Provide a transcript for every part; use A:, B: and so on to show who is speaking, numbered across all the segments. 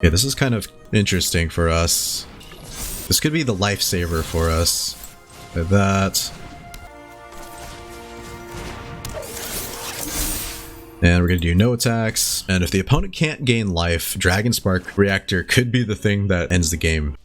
A: Yeah, this is kind of interesting for us. This could be the lifesaver for us. Like that. And we're going to do no attacks. And if the opponent can't gain life, Dragonspark Reactor could be the thing that ends the game.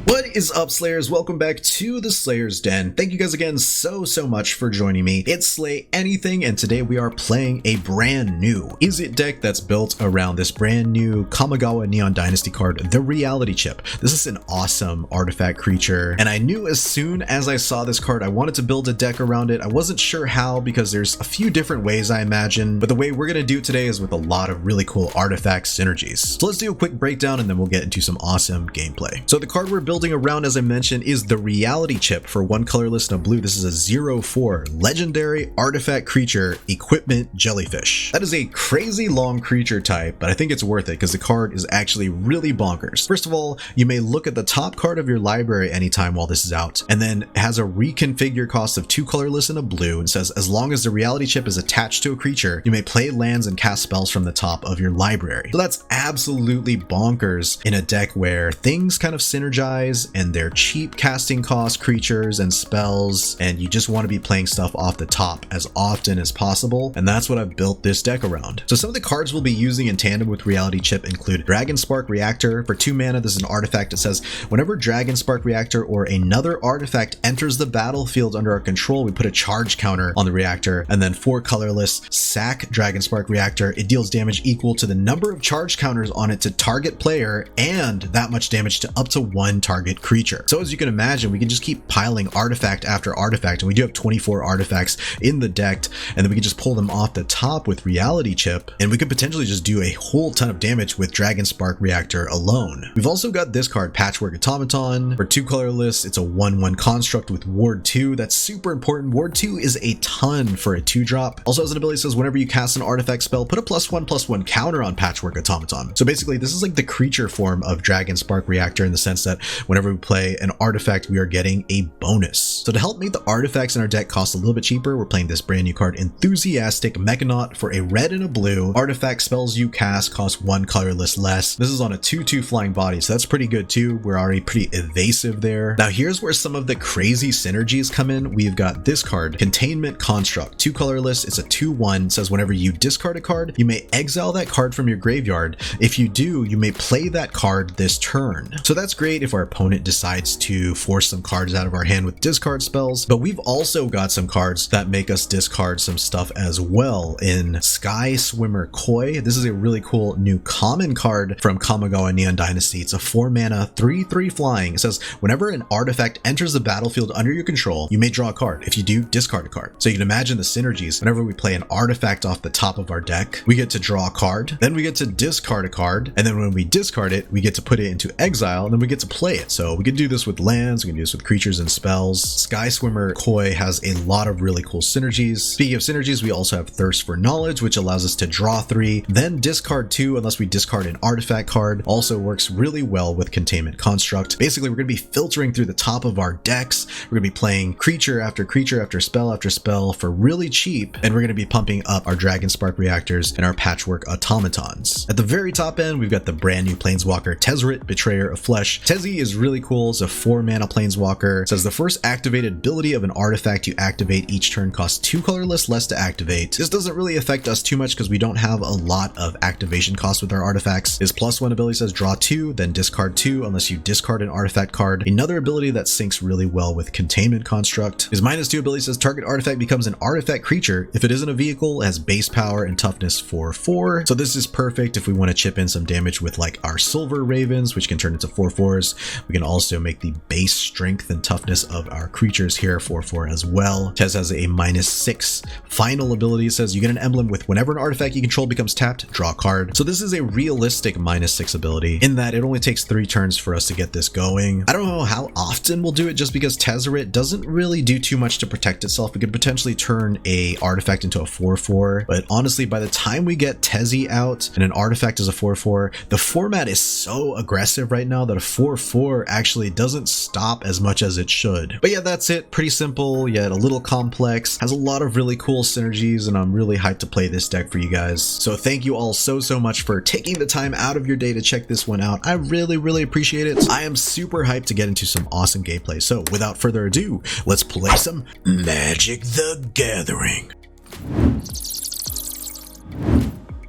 A: What is up, Slayers? Welcome back to the Slayer's Den. Thank you guys again so much for joining me. It's Slay Anything, and today we are playing a brand new Izzet deck that's built around this brand new Kamigawa Neon Dynasty card, the Reality Chip. This is an awesome artifact creature, and I knew as soon as I saw this card I wanted to build a deck around it. I wasn't sure how because there's a few different ways I imagine, but the way we're going to do it today is with a lot of really cool artifact synergies. So let's do a quick breakdown and then we'll get into some awesome gameplay. So the card we're building around, as I mentioned, is the Reality Chip for one colorless and a blue. This is a 0/4 legendary artifact creature, equipment jellyfish. That is a crazy long creature type, but I think it's worth it because the card is actually really bonkers. First of all, you may look at the top card of your library anytime while this is out, and then it has a reconfigure cost of 2 colorless and a blue, and says as long as the Reality Chip is attached to a creature, you may play lands and cast spells from the top of your library. So that's absolutely bonkers in a deck where things kind of synergize and they're cheap casting cost creatures and spells, and you just want to be playing stuff off the top as often as possible, and that's what I've built this deck around. So some of the cards we'll be using in tandem with Reality Chip include Dragonspark Reactor. For 2 mana, this is an artifact that says whenever Dragonspark Reactor or another artifact enters the battlefield under our control, we put a charge counter on the reactor. And then 4 colorless, sack Dragonspark Reactor. It deals damage equal to the number of charge counters on it to target player, and that much damage to up to 1 target creature. So as you can imagine, we can just keep piling artifact after artifact, and we do have 24 artifacts in the deck, and then we can just pull them off the top with Reality Chip, and we could potentially just do a whole ton of damage with Dragonspark Reactor alone. We've also got this card, Patchwork Automaton. For 2 colorless, it's a 1/1 construct with Ward 2. That's super important. Ward 2 is a ton for a 2-drop. Also has an ability that says whenever you cast an artifact spell, put a +1/+1 counter on Patchwork Automaton. So basically, this is like the creature form of Dragonspark Reactor in the sense that whenever we play an artifact, we are getting a bonus. So to help make the artifacts in our deck cost a little bit cheaper, we're playing this brand new card, Enthusiastic Mechanaut. For a red and a blue, artifact spells you cast cost 1 colorless less. This is on a 2/2 flying body, so that's pretty good too. We're already pretty evasive there. Now here's where some of the crazy synergies come in. We've got this card, Containment Construct. 2 colorless, it's a 2/1. It says whenever you discard a card, you may exile that card from your graveyard. If you do, you may play that card this turn. So that's great if our opponent decides to force some cards out of our hand with discard spells, but we've also got some cards that make us discard some stuff as well in Skyswimmer Koi. This is a really cool new common card from Kamigawa Neon Dynasty. It's a 4 mana 3/3 flying. It says whenever an artifact enters the battlefield under your control, you may draw a card. If you do, discard a card. So you can imagine the synergies. Whenever we play an artifact off the top of our deck, we get to draw a card, then we get to discard a card, and then when we discard it, we get to put it into exile, and then we get to play it. So we can do this with lands, we can do this with creatures and spells. Skyswimmer Koi has a lot of really cool synergies. Speaking of synergies, we also have Thirst for Knowledge, which allows us to draw 3, then discard 2 unless we discard an artifact card. Also works really well with Containment Construct. Basically, we're going to be filtering through the top of our decks. We're going to be playing creature after creature after spell for really cheap, and we're going to be pumping up our Dragonspark Reactors and our Patchwork Automatons. At the very top end, we've got the brand new Planeswalker, Tezzeret, Betrayer of Flesh. Tezzy is really cool. It's a 4 mana Planeswalker. It says the first activated ability of an artifact you activate each turn costs 2 colorless less to activate. This doesn't really affect us too much because we don't have a lot of activation costs with our artifacts. His +1 ability says draw 2, then discard 2 unless you discard an artifact card. Another ability that syncs really well with Containment Construct. His -2 ability says target artifact becomes an artifact creature. If it isn't a vehicle, it has base power and toughness 4/4. So this is perfect if we want to chip in some damage with like our Silver Ravens, which can turn into 4/4s. We can also make the base strength and toughness of our creatures here 4/4 as well. Tez has a -6 final ability. It says you get an emblem with whenever an artifact you control becomes tapped, draw a card. So this is a realistic -6 ability in that it only takes 3 turns for us to get this going. I don't know how often we'll do it just because Tezzeret doesn't really do too much to protect itself. We could potentially turn a artifact into a 4/4, but honestly by the time we get Tezzy out and an artifact is a 4/4, the format is so aggressive right now that a 4/4 actually doesn't stop as much as it should. But yeah, that's it. Pretty simple, yet a little complex. Has a lot of really cool synergies, and I'm really hyped to play this deck for you guys. So thank you all so much for taking the time out of your day to check this one out. I really appreciate it. I am super hyped to get into some awesome gameplay. So without further ado, let's play some Magic the Gathering.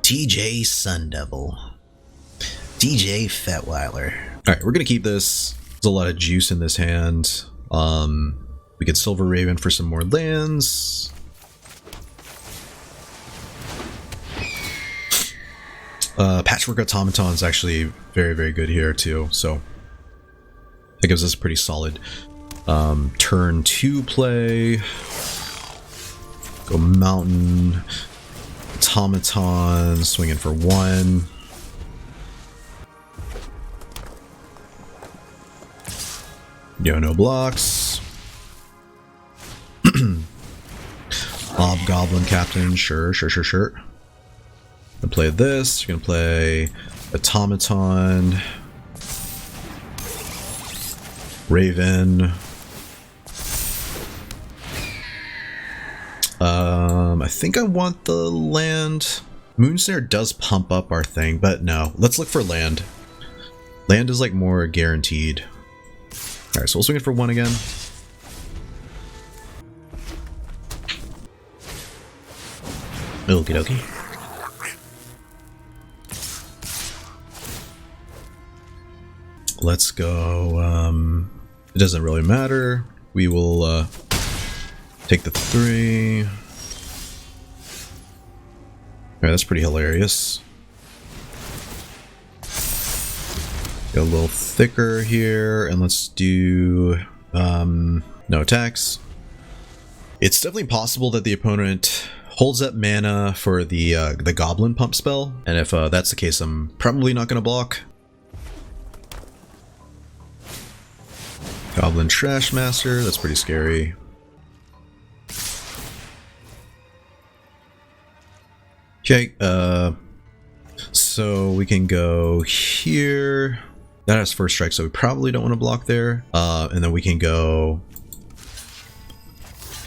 A: TJ Sundevil. DJ Fetweiler. Alright, we're gonna keep this. There's a lot of juice in this hand. We could Silver Raven for some more lands. Patchwork Automaton is actually very good here too, so that gives us a pretty solid turn 2 play. Go Mountain, Automaton, swinging for 1. No blocks. Goblin Captain, sure. Gonna play this. You're gonna play Automaton, Raven. I think I want the land. Moonsnare does pump up our thing, but no. Let's look for land. Land is like more guaranteed. Alright, so we'll swing it for 1 again. Okie dokie. Let's go. It doesn't really matter. We will take the 3. Alright, that's pretty hilarious. Get a little thicker here, and let's do no attacks. It's definitely possible that the opponent holds up mana for the Goblin Pump spell, and if that's the case, I'm probably not going to block. Goblin Trash Master, that's pretty scary. Okay, so we can go here. That has first strike, so we probably don't want to block there. And then we can go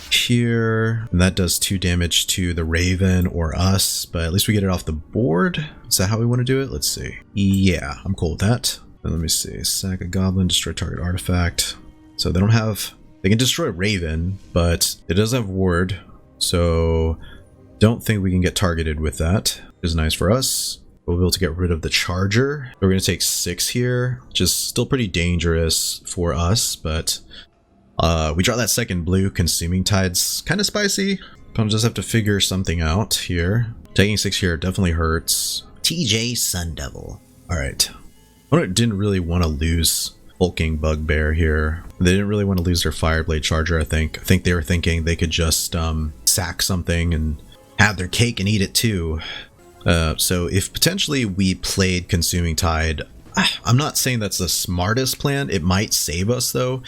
A: here, and that does 2 damage to the Raven or us, but at least we get it off the board. Is that how we want to do it? Let's see. Yeah, I'm cool with that. And let me see. Sack a Goblin, destroy target artifact. So they don't have... They can destroy Raven, but it doesn't have Ward, so don't think we can get targeted with that. Which is nice for us. We'll be able to get rid of the Charger. We're going to take 6 here, which is still pretty dangerous for us, but we draw that second blue. Consuming Tide's kind of spicy. I'll just have to figure something out here. Taking 6 here definitely hurts. TJ Sundevil. Alright. Opponent didn't really want to lose Hulking Bugbear here. They didn't really want to lose their Fireblade Charger, I think. I think they were thinking they could just sack something and have their cake and eat it too. So if potentially we played Consuming Tide, I'm not saying that's the smartest plan. It might save us though,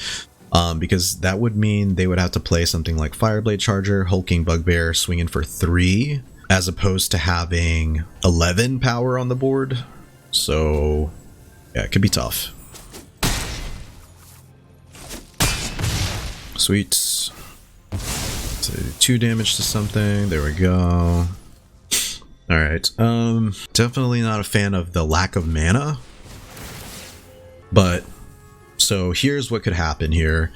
A: because that would mean they would have to play something like Fireblade Charger, Hulking Bugbear, swinging for 3, as opposed to having 11 power on the board. So yeah, it could be tough. Sweet. So 2 damage to something. There we go. Alright, definitely not a fan of the lack of mana. But, so here's what could happen here.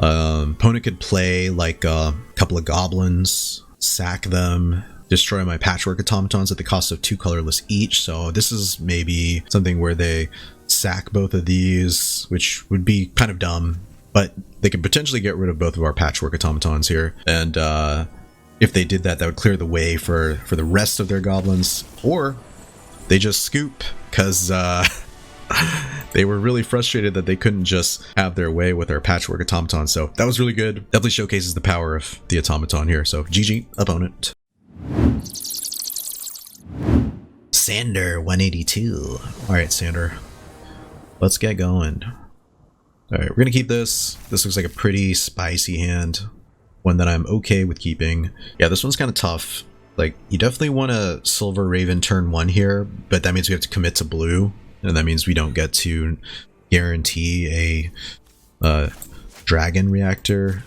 A: Opponent could play like a couple of goblins, sack them, destroy my Patchwork Automatons at the cost of 2 colorless each. So this is maybe something where they sack both of these, which would be kind of dumb. But they could potentially get rid of both of our Patchwork Automatons here. And, if they did that, that would clear the way for the rest of their goblins. Or they just scoop, because they were really frustrated that they couldn't just have their way with our Patchwork Automaton. So that was really good. Definitely showcases the power of the Automaton here. So GG, opponent. Sander 182. Alright, Sander. Let's get going. Alright, we're going to keep this. This looks like a pretty spicy hand. One that I'm okay with keeping. Yeah, this one's kind of tough. Like, you definitely want a Silver Raven turn 1 here, but that means we have to commit to blue, and that means we don't get to guarantee a Dragon Reactor.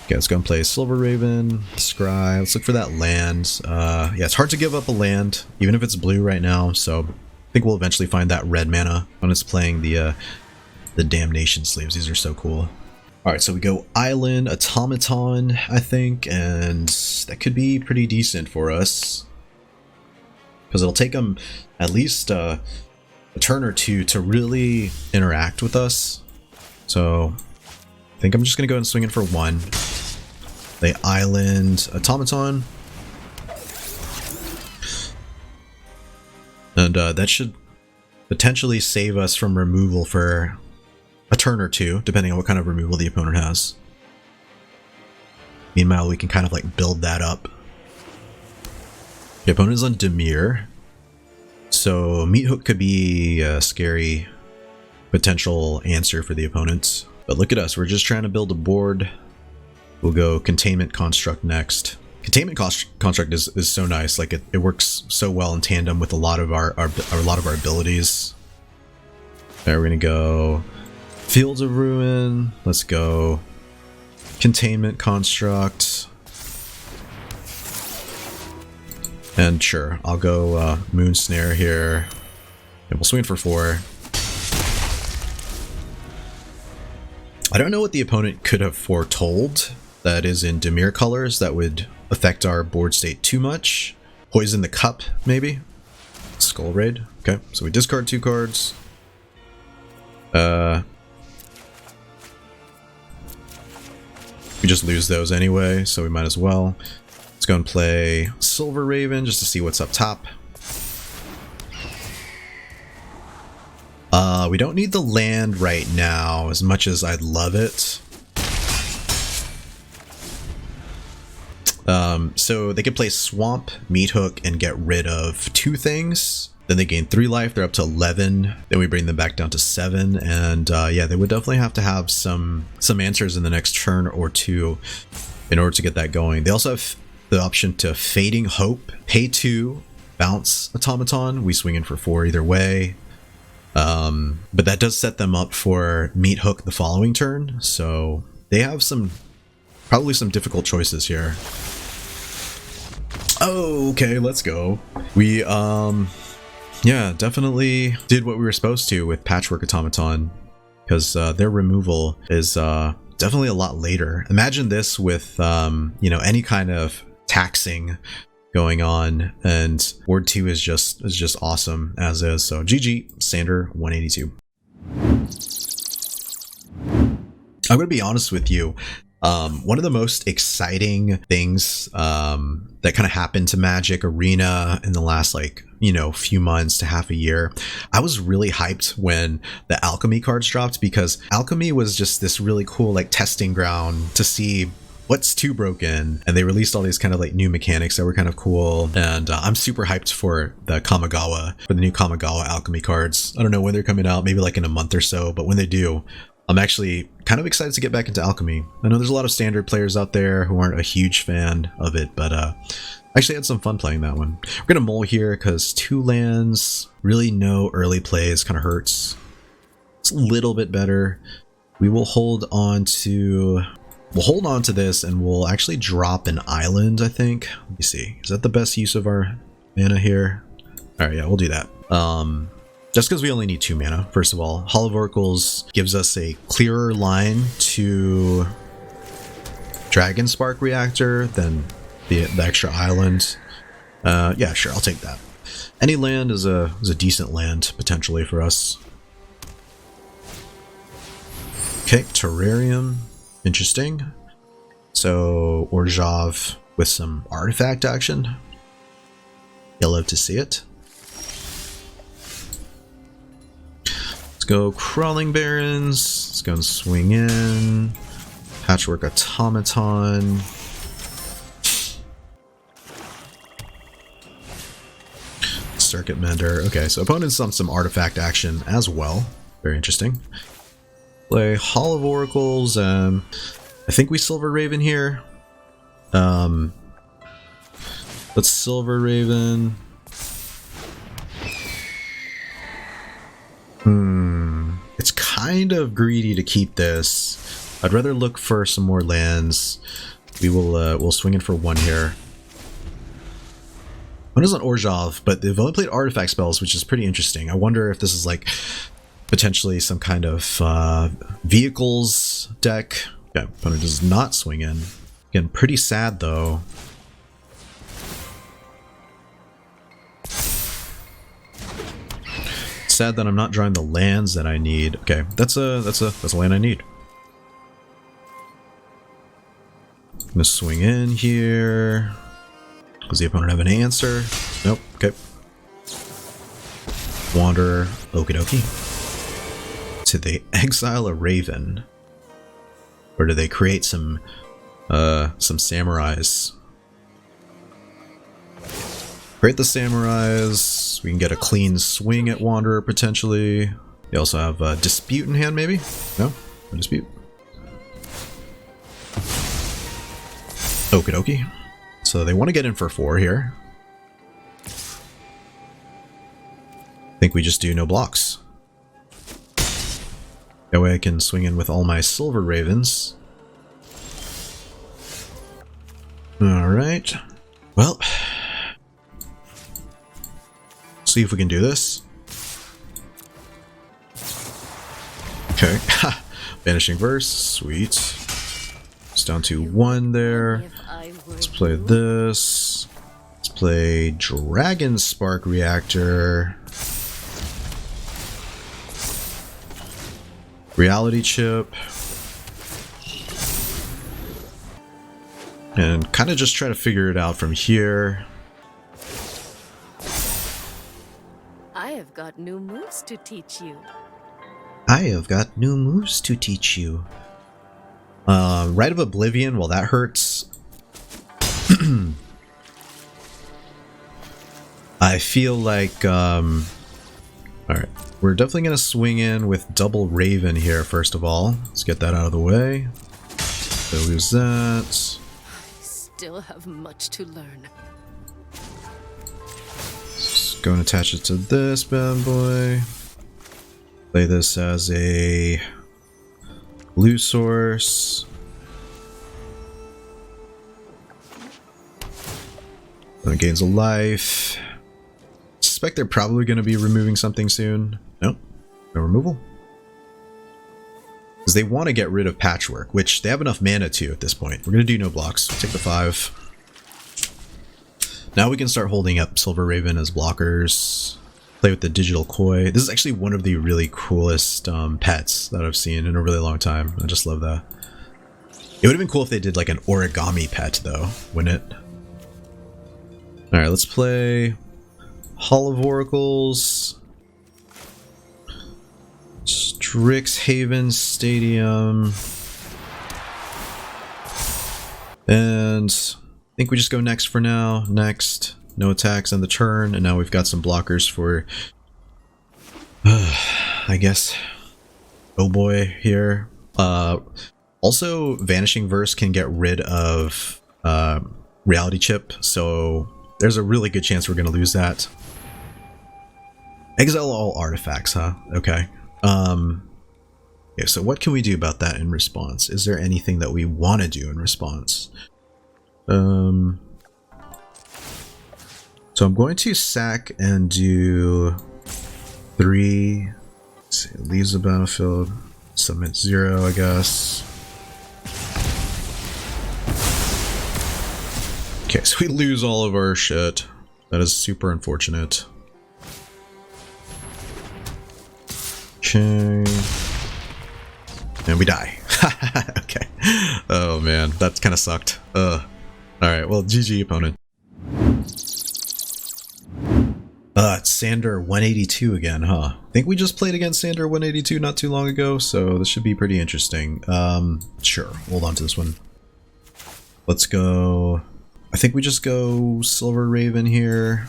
A: Okay, let's go and play Silver Raven, Scry. Let's look for that land. Yeah, it's hard to give up a land, even if it's blue right now, so I think we'll eventually find that red mana when it's playing the Damnation Sleeves. These are so cool. Alright, so we go Island, Automaton, I think, and that could be pretty decent for us. Because it'll take them at least a turn or two to really interact with us. So I think I'm just going to go and swing it for one. They Island, Automaton. And that should potentially save us from removal for a turn or two, depending on what kind of removal the opponent has. Meanwhile, we can kind of like build that up. The opponent's on Dimir, so Meat Hook could be a scary potential answer for the opponent. But look at us, we're just trying to build a board. We'll go Containment Construct next. Containment Construct is so nice, like it works so well in tandem with a lot of our abilities. There, we're gonna go Fields of Ruin, let's go Containment Construct, and sure, I'll go Moonsnare here, and we'll swing for 4. I don't know what the opponent could have foretold that is in Dimir colors that would affect our board state too much. Poison the Cup, maybe? Skull Raid, okay, so we discard 2 cards. We just lose those anyway, so we might as well. Let's go and play Silver Raven just to see what's up top. We don't need the land right now as much as I'd love it. So they could play Swamp, Meat Hook, and get rid of 2 things. Then they gain 3 life, they're up to 11. Then we bring them back down to 7. And yeah, they would definitely have to have some answers in the next turn or 2 in order to get that going. They also have the option to Fading Hope, pay 2, bounce Automaton. We swing in for 4 either way. But that does set them up for Meat Hook the following turn. So they have probably some difficult choices here. Oh, okay, let's go. We, yeah, definitely did what we were supposed to with Patchwork Automaton, because their removal is definitely a lot later. Imagine this with, you know, any kind of taxing going on, and Board 2 is just awesome as is. So GG, Sander 182. I'm gonna be honest with you. One of the most exciting things that kind of happened to Magic Arena in the last, like, you know, few months to half a year, I was really hyped when the Alchemy cards dropped, because Alchemy was just this really cool like testing ground to see what's too broken, and they released all these kind of like new mechanics that were kind of cool. And I'm super hyped for the new Kamigawa Alchemy cards. I don't know when they're coming out, maybe like in a month or so, but when they do, I'm actually kind of excited to get back into Alchemy. I know there's a lot of standard players out there who aren't a huge fan of it, but I actually had some fun playing that one. We're gonna mull here because 2 lands, really no early plays, kind of hurts. It's a little bit better. We will hold on to this, and we'll actually drop an island, I think. Let me see. Is that the best use of our mana here? All right, yeah, we'll do that. Just because we only need 2 mana, first of all. Hall of Oracles gives us a clearer line to Dragonspark Reactor than the extra island. Yeah, sure, I'll take that. Any land is a decent land, potentially, for us. Okay, Terrarium. Interesting. So, Orjav with some artifact action. You'll love to see it. Let's go Crawling Barrens. Let's go and swing in. Patchwork Automaton. Circuit Mender. Okay, so opponents on some artifact action as well. Very interesting. Play Hall of Oracles. I think we Silver Raven here. Let's Silver Raven. It's kind of greedy to keep this. I'd rather look for some more lands. We'll swing in for one here. One is on Orzhov, but they've only played artifact spells, which is pretty interesting. I wonder if this is like potentially some kind of vehicles deck. Yeah, opponent does not swing in. Again, pretty sad though. Sad that I'm not drawing the lands that I need. Okay, that's a land I need. I'm gonna swing in here. Does the opponent have an answer? Nope. Okay. Wanderer. Okie dokie. Did they exile a Raven? Or do they create some samurais? Create the samurais. We can get a clean swing at Wanderer potentially. You also have Dispute in hand maybe? No? No Dispute. Okie dokie. So they want to get in for 4 here. I think we just do no blocks. That way I can swing in with all my silver ravens. Alright. Well. See if we can do this. Okay. Vanishing Verse. Sweet. It's down to 1 there. Let's play this. Let's play Dragonspark Reactor. Reality Chip. And kind of just try to figure it out from here.
B: I have got new moves to teach you.
A: I have got new moves to teach you. Rite of Oblivion, well that hurts. I feel like, alright, we're definitely going to swing in with double Raven here first of all. Let's get that out of the way. So lose that.
B: I still have much to learn.
A: Just go and attach it to this bad boy. Play this as a blue source. Then it gains a life. Suspect they're probably going to be removing something soon. Nope, no removal. Because they want to get rid of Patchwork, which they have enough mana to at this point. We're going to do no blocks. Take the 5. Now we can start holding up Silver Raven as blockers. Play with the Digital Koi. This is actually one of the really coolest pets that I've seen in a really long time. I just love that. It would have been cool if they did like an origami pet though, wouldn't it? Alright, let's play Hall of Oracles. Strixhaven Stadium. And I think we just go next for now. Next. No attacks on the turn, and now we've got some blockers for, I guess, oh boy here. Also, Vanishing Verse can get rid of Reality Chip, so there's a really good chance we're going to lose that. Exile all artifacts, huh? Okay. Okay, so what can we do about that in response? Is there anything that we want to do in response? So I'm going to sack and do 3. Let's see, leaves the battlefield. Submit 0, I guess. Okay, so we lose all of our shit. That is super unfortunate. Okay. And we die. Okay. Oh man, that kind of sucked. Alright, well, GG opponent. It's Sander 182 again, huh? I think we just played against Sander 182 not too long ago, so this should be pretty interesting. Sure, hold on to this one. Let's go... I think we just go Silver Raven here.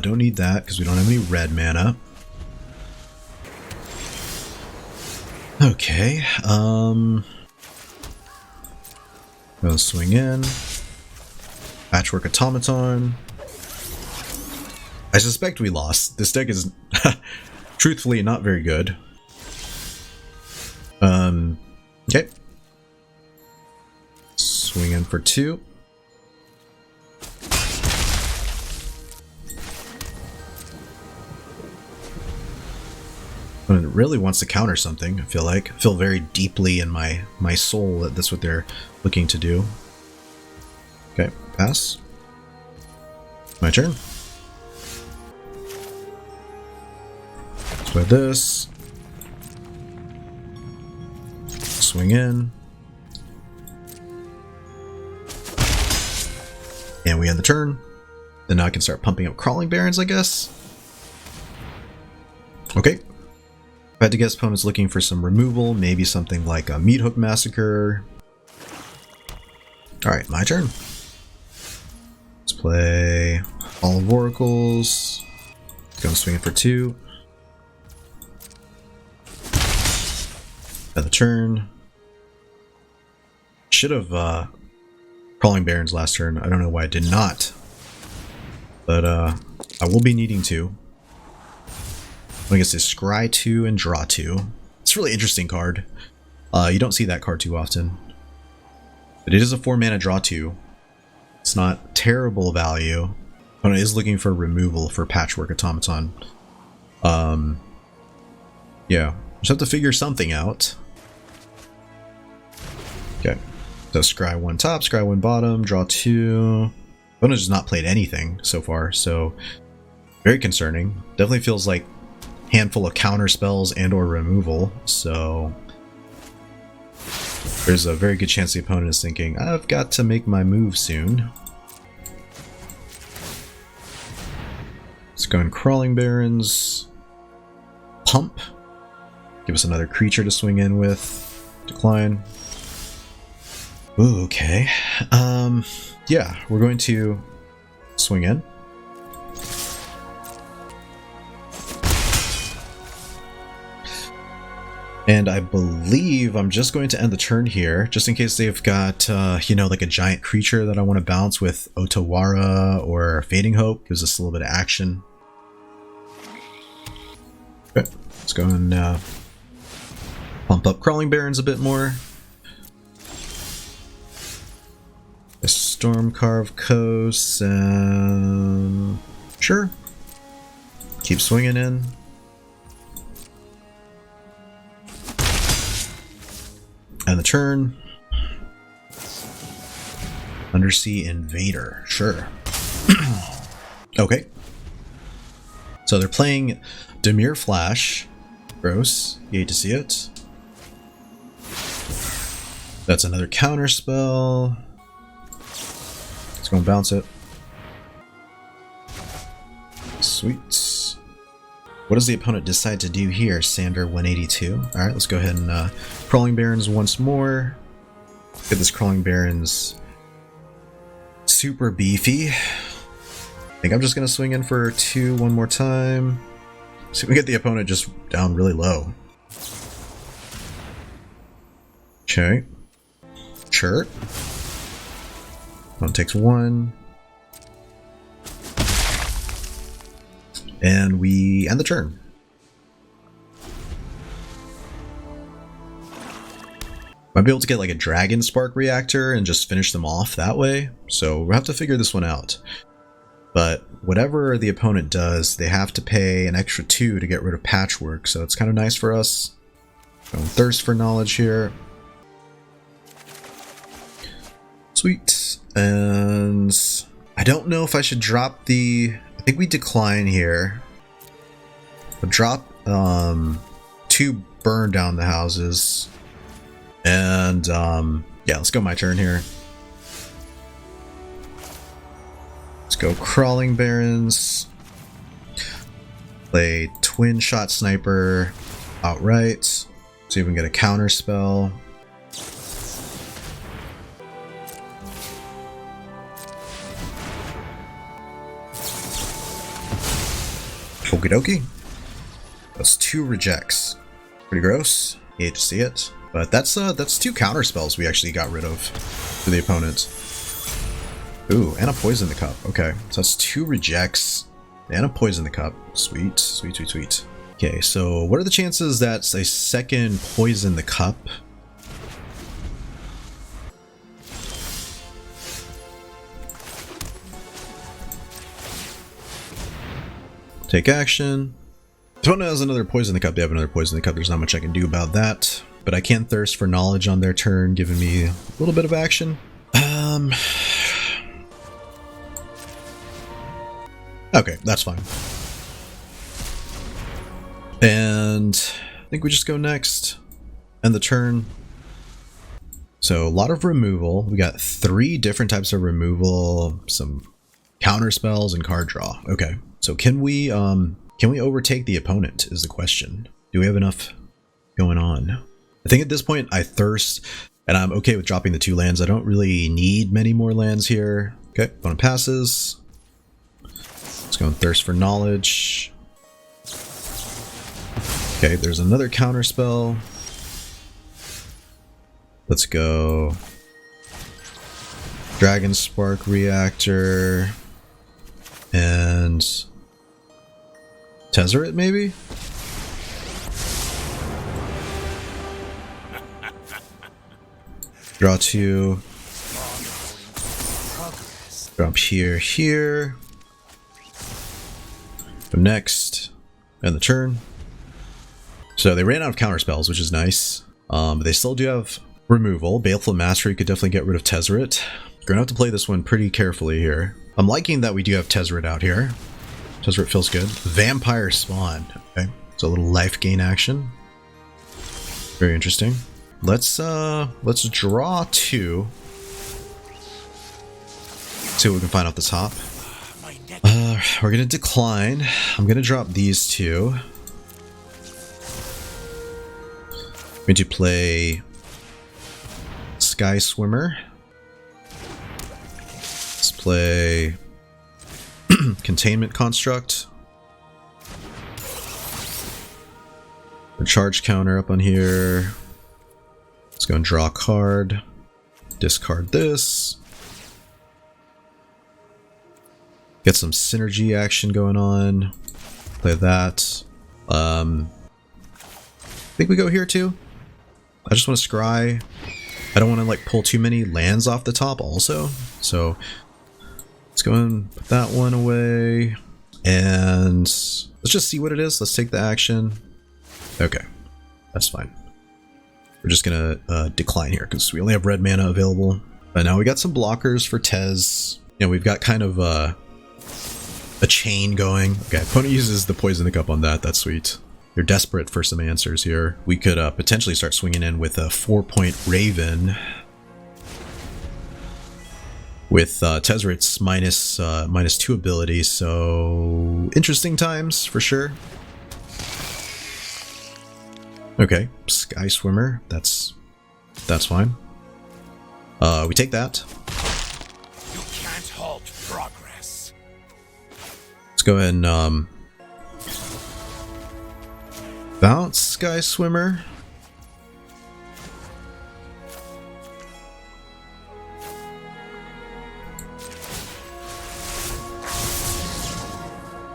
A: Don't need that because we don't have any red mana. Okay, gonna swing in. Patchwork Automaton. I suspect we lost. This deck is truthfully not very good. Okay. Swing in for 2. It really wants to counter something, I feel like. I feel very deeply in my soul that that's what they're looking to do. Okay, pass. My turn. Let's play this. Swing in. And we end the turn. Then now I can start pumping up Crawling Barrens, I guess. Okay. If I had to guess, opponent's looking for some removal, maybe something like a Meat Hook Massacre. Alright, my turn. Let's play Hall of Oracles. Go swing it for 2. End the turn. Should have Crawling Barrens last turn. I don't know why I did not. But I will be needing to. I guess it's scry 2 and draw 2. It's a really interesting card. You don't see that card too often. But it is a 4-mana draw 2. It's not terrible value. Opponent is looking for removal for Patchwork Automaton. Yeah. Just have to figure something out. Okay. So scry 1 top, scry 1 bottom, draw 2. Opponent has not played anything so far, so very concerning. Definitely feels like handful of counter spells and or removal, so there's a very good chance the opponent is thinking, I've got to make my move soon. Let's go in Crawling Barrens. Pump. Give us another creature to swing in with. Decline. Ooh, okay. Yeah, we're going to swing in. And I believe I'm just going to end the turn here, just in case they've got, you know, like a giant creature that I want to bounce with Otawara or Fading Hope. Gives us a little bit of action. Okay, let's go and pump up Crawling Barrens a bit more. A Stormcarved Coast, and sure. Keep swinging in. And the turn. Undersea Invader, sure. Okay. So they're playing Dimir Flash. Gross. You hate to see it. That's another counter spell. Let's go and bounce it. Sweet. What does the opponent decide to do here? Sander 182. Alright, let's go ahead and Crawling Barrens once more. Get this Crawling Barrens super beefy. I think I'm just going to swing in for 2 one more time. See if we get the opponent just down really low. Okay. Sure. One takes 1. And we end the turn. Might be able to get like a Dragonspark Reactor and just finish them off that way. So we'll have to figure this one out. But whatever the opponent does, they have to pay an extra 2 to get rid of Patchwork. So it's kind of nice for us. Going Thirst for Knowledge here. Sweet. And I don't know if I should drop the... I think we decline here. We'll drop 2 burn down the houses. And yeah, let's go my turn here. Let's go Crawling Barrens. Play Twinshot Sniper outright. See if we can get a counter spell. Okie dokie. That's 2 rejects. Pretty gross. You hate to see it. But that's 2 counter spells we actually got rid of for the opponent. Ooh, and a poison in the cup. Okay, so that's 2 rejects And a poison the cup. Sweet, sweet, sweet, sweet. Okay, so what are the chances that a second poison the cup? Take action. If opponent has another poison the cup, they have another poison the cup. There's not much I can do about that. But I can thirst for knowledge on their turn, giving me a little bit of action. Okay, that's fine. And I think we just go next. End the turn. So a lot of removal. We got 3 different types of removal, some counter spells, and card draw. Okay. So can we overtake the opponent is the question. Do we have enough going on? I think at this point I thirst, and I'm okay with dropping the 2 lands. I don't really need many more lands here. Okay, opponent passes. Let's go and thirst for knowledge. Okay, there's another counter spell. Let's go Dragonspark Reactor and Tezzeret, maybe? Draw 2. Drop here. Go next. End the turn. So they ran out of counter spells, which is nice. But they still do have removal. Baleful Mastery could definitely get rid of Tezzeret. Gonna have to play this one pretty carefully here. I'm liking that we do have Tezzeret out here. Tezzeret feels good. Vampire Spawn. Okay, so a little life gain action. Very interesting. Let's draw 2. See what we can find off the top. We're gonna decline. I'm gonna drop these 2. I'm going to play Skyswimmer. Let's play Containment Construct. A charge counter up on here. Let's go and draw a card. Discard this. Get some synergy action going on. Play that. I think we go here too. I just want to scry. I don't want to like pull too many lands off the top also. So let's go and put that one away. And let's just see what it is. Let's take the action. Okay, that's fine. We're just gonna decline here because we only have red mana available. But now we got some blockers for Tez. You know, we've got kind of a chain going. Okay, opponent uses the poison the cup on that. That's sweet. They're desperate for some answers here. We could potentially start swinging in with a 4-point Raven with Tezzeret's -2 ability. So interesting times for sure. Okay, Skyswimmer. That's fine. We take that.
C: You can't halt progress.
A: Let's go ahead and bounce Skyswimmer.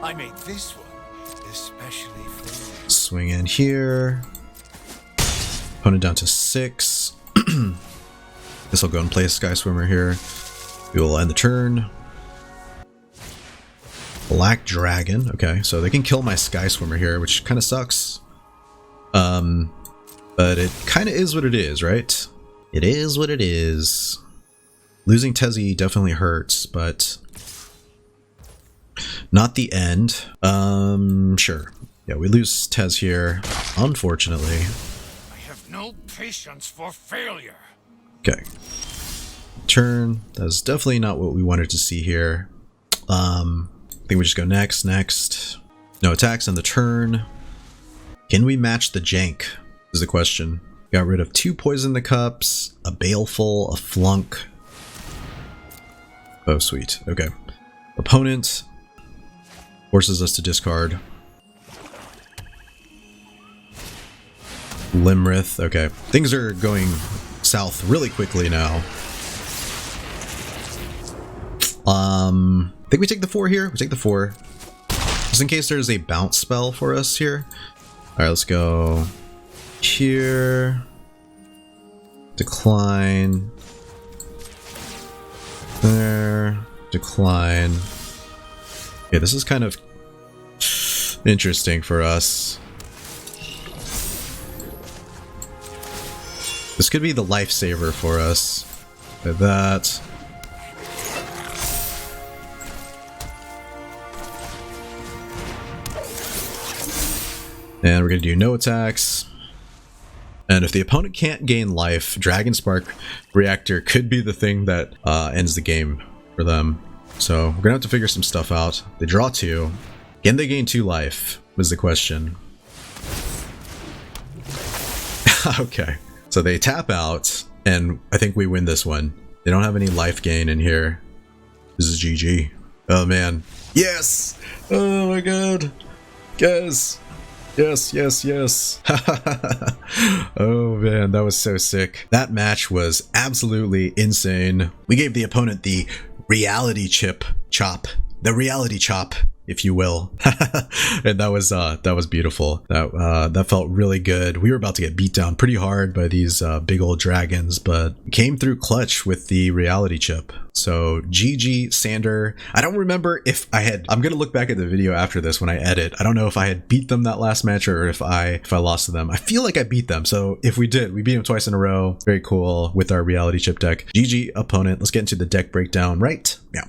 C: I made this one especially for you.
A: Swing in here. Opponent down to 6. This will go and play a Skyswimmer here. We will end the turn. Black Dragon. Okay, so they can kill my Skyswimmer here, which kind of sucks. But it kind of is what it is, right? It is what it is. Losing Tezzy definitely hurts, but not the end. Sure. Yeah, we lose Tez here, unfortunately.
C: I have no patience for failure.
A: Okay. Turn. That's definitely not what we wanted to see here. I think we just go next. No attacks on the turn. Can we match the Jank? Is the question. Got rid of 2 poison the cups, a baleful, a flunk. Oh, sweet. Okay. Opponent forces us to discard. Limrith. Okay. Things are going south really quickly now. I think we take the 4 here. We take the 4. just in case there's a bounce spell for us here. All right, let's go here. Decline. There. Decline. Okay, this is kind of interesting for us. This could be the lifesaver for us. Like that. And we're going to do no attacks. And if the opponent can't gain life, Dragonspark Reactor could be the thing that ends the game for them. So we're going to have to figure some stuff out. They draw 2. Can they gain 2 life? Was the question. Okay. So they tap out, and I think we win this one. They don't have any life gain in here. This is GG. Oh man. Yes! Oh my god. Guys. Yes, yes, yes. Oh man, that was so sick. That match was absolutely insane. We gave the opponent the reality chop. The reality chop, if you will. And that was beautiful. That felt really good. We were about to get beat down pretty hard by these big old dragons, but came through clutch with the reality chip. So GG Sander. I don't remember if I had, I'm gonna look back at the video after this when I edit. I don't know if I had beat them that last match or if I lost to them. I feel like I beat them. So if we did, we beat them twice in a row. Very cool with our reality chip deck. GG opponent. Let's get into the deck breakdown right now.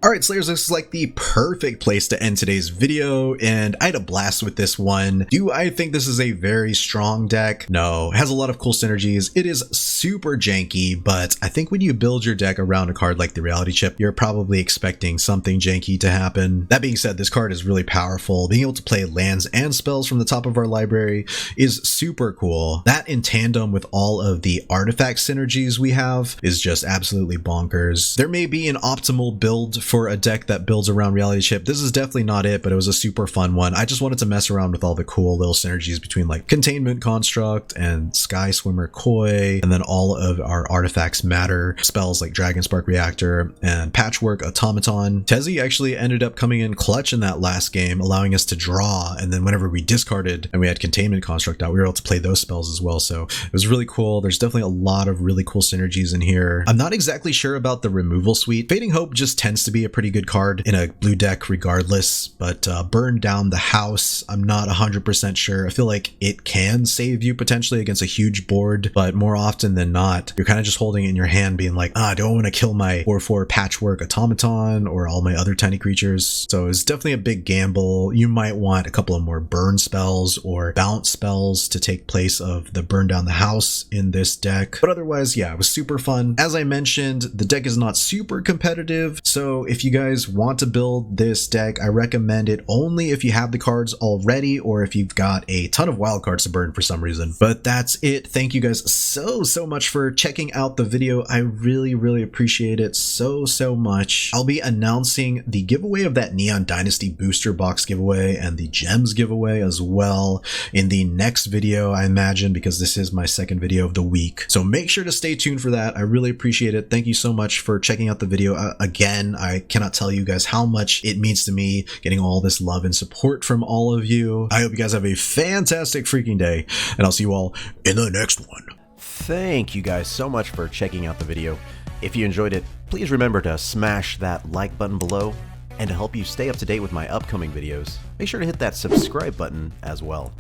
A: Alright Slayers, this is like the perfect place to end today's video, and I had a blast with this one. Do I think this is a very strong deck? No. It has a lot of cool synergies. It is super janky, but I think when you build your deck around a card like the Reality Chip, you're probably expecting something janky to happen. That being said, this card is really powerful. Being able to play lands and spells from the top of our library is super cool. That in tandem with all of the artifact synergies we have is just absolutely bonkers. There may be an optimal build for a deck that builds around Reality Chip. This is definitely not it, but it was a super fun one. I just wanted to mess around with all the cool little synergies between like Containment Construct and Skyswimmer Koi, and then all of our artifacts matter. Spells like Dragonspark Reactor and Patchwork Automaton. Tezzeret actually ended up coming in clutch in that last game, allowing us to draw, and then whenever we discarded and we had Containment Construct out, we were able to play those spells as well. So it was really cool. There's definitely a lot of really cool synergies in here. I'm not exactly sure about the removal suite. Fading Hope just tends to be a pretty good card in a blue deck regardless, but Burn Down the House, I'm not 100% sure. I feel like it can save you potentially against a huge board, but more often than not, you're kind of just holding it in your hand being like, do I want to kill my 4/4 Patchwork Automaton or all my other tiny creatures? So it's definitely a big gamble. You might want a couple of more burn spells or bounce spells to take place of the Burn Down the House in this deck. But otherwise, yeah, it was super fun. As I mentioned, the deck is not super competitive, so if you guys want to build this deck, I recommend it only if you have the cards already or if you've got a ton of wild cards to burn for some reason. But that's it. Thank you guys so much for checking out the video. I really appreciate it so much. I'll be announcing the giveaway of that Neon Dynasty booster box giveaway and the gems giveaway as well in the next video, I imagine, because this is my second video of the week. So make sure to stay tuned for that. I really appreciate it. Thank you so much for checking out the video. Again, I cannot tell you guys how much it means to me getting all this love and support from all of you. I hope you guys have a fantastic freaking day, and I'll see you all in the next one.
D: Thank you guys so much for checking out the video. If you enjoyed it, please remember to smash that like button below, and to help you stay up to date with my upcoming videos, make sure to hit that subscribe button as well.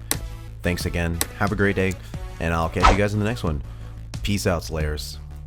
D: Thanks again, have a great day, and I'll catch you guys in the next one. Peace out, Slayers.